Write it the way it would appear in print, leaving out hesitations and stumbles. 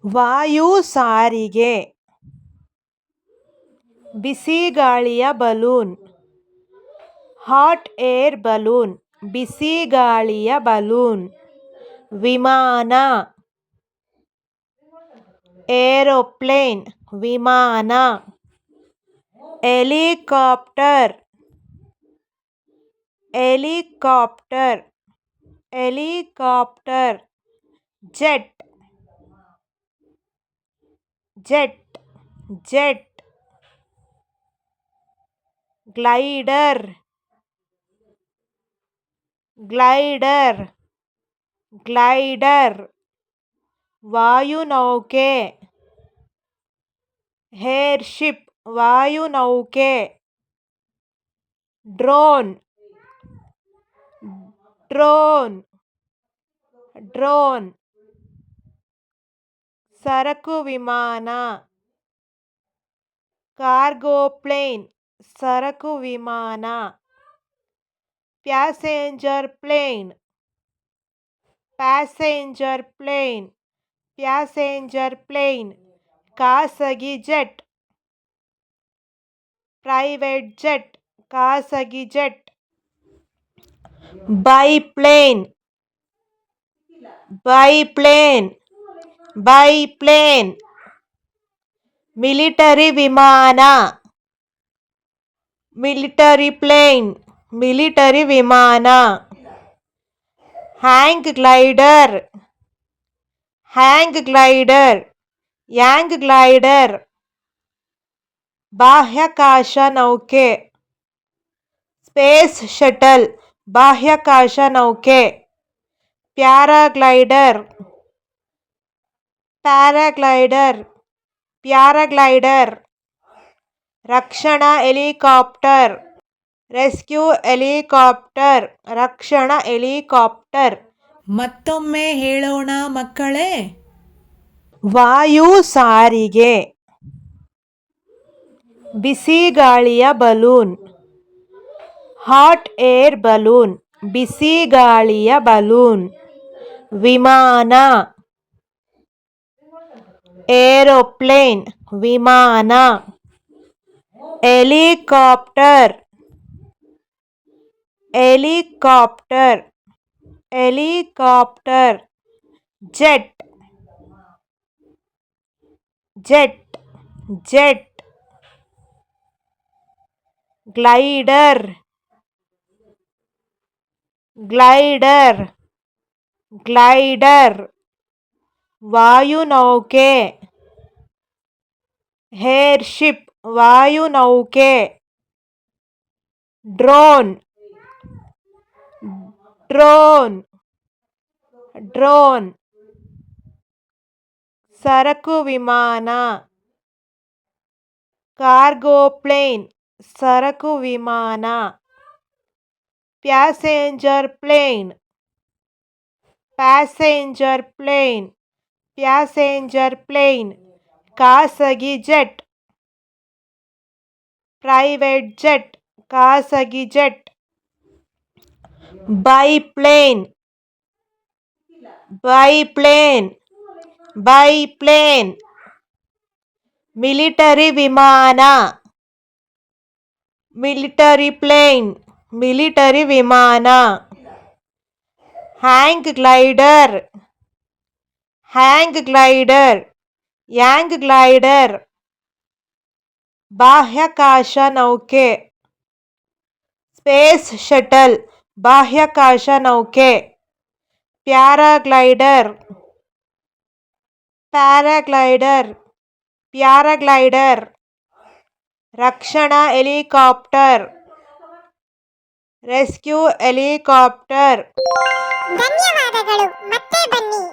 ವಾಯು ಸಾರಿಗೆ, ಬಿಸಿ ಗಾಳಿಯ ಬಲೂನ್, ಹಾಟ್ ಏರ್ ಬಲೂನ್, ಬಿಸಿ ಗಾಳಿಯ ಬಲೂನ್. ವಿಮಾನ, ಏರೋಪ್ಲೇನ್, ವಿಮಾನ. Helicopter, helicopter, helicopter. Jet, jet, jet. Glider, glider, glider. ವಾಯುನೌಕೆ, ಏರ್‌ಶಿಪ್, ವಾಯುನೌಕೆ. Drone, drone, drone. ಸರಕು ವಿಮಾನ, ಕಾರ್ಗೋ ಪ್ಲೇನ್, ಸರಕು ವಿಮಾನ. Passenger plane, passenger plane, passenger plane. ಖಾಸಗಿ ಜೆಟ್, ಪ್ರೈವೇಟ್ ಜೆಟ್, ಖಾಸಗಿ jet. Biplane, biplane, biplane. Military ವಿಮಾನ, ಮಿಲಿಟರಿ ಪ್ಲೇನ್, ಮಿಲಿಟರಿ ವಿಮಾನ. Hang glider, hang glider, hang glider. ಬಾಹ್ಯಾಕಾಶ ನೌಕೆ, ಸ್ಪೇಸ್ ಶಟಲ್, ಬಾಹ್ಯಾಕಾಶ ನೌಕೆ. ಪ್ಯಾರಾಗ್ಲೈಡರ್, ಪ್ಯಾರಾಗ್ಲೈಡರ್, ಪ್ಯಾರಾಗ್ಲೈಡರ್. ರಕ್ಷಣಾ ಹೆಲಿಕಾಪ್ಟರ್, ರೆಸ್ಕ್ಯೂ ಹೆಲಿಕಾಪ್ಟರ್, ರಕ್ಷಣಾ ಹೆಲಿಕಾಪ್ಟರ್. ಮತ್ತೊಮ್ಮೆ ಹೇಳೋಣ ಮಕ್ಕಳೇ. ವಾಯು ಸಾರಿಗೆ, ಬಿಸಿ ಗಾಳಿಯ ಬಲೂನ್, ಹಾಟ್ ಏರ್ ಬಲೂನ್, ಬಿಸಿ ಗಾಳಿಯ ಬಲೂನ್. ವಿಮಾನ, ಏರೋಪ್ಲೇನ್, ವಿಮಾನ. Helicopter, helicopter, helicopter. Jet, jet, jet. Glider, glider, glider. ವಾಯುನೌಕೆ, ಏರ್‌ಶಿಪ್, ವಾಯುನೌಕೆ. Drone, drone, drone. ಸರಕು ವಿಮಾನ, ಕಾರ್ಗೋ ಪ್ಲೇನ್, ಸರಕು ವಿಮಾನ. Passenger plane, passenger plane, passenger plane. ಖಾಸಗಿ ಜೆಟ್, ಪ್ರೈವೇಟ್ ಜೆಟ್, ಖಾಸಗಿ jet. Biplane, biplane, biplane. Military ವಿಮಾನ, ಮಿಲಿಟರಿ ಪ್ಲೇನ್, ಮಿಲಿಟರಿ ವಿಮಾನ. Hang glider, hang glider, hang glider. ಬಾಹ್ಯಾಕಾಶ ನೌಕೆ, ಸ್ಪೇಸ್ ಶಟಲ್, ಬಾಹ್ಯಾಕಾಶ ನೌಕೆ. ಪ್ಯಾರಾಗ್ಲೈಡರ್, ಪ್ಯಾರಾಗ್ಲೈಡರ್, ಪ್ಯಾರಾಗ್ಲೈಡರ್. ರಕ್ಷಣಾ ಹೆಲಿಕಾಪ್ಟರ್, ರೆಸ್ಕ್ಯೂ ಹೆಲಿಕಾಪ್ಟರ್. ಧನ್ಯವಾದಗಳು. ಮತ್ತೆ ಬನ್ನಿ.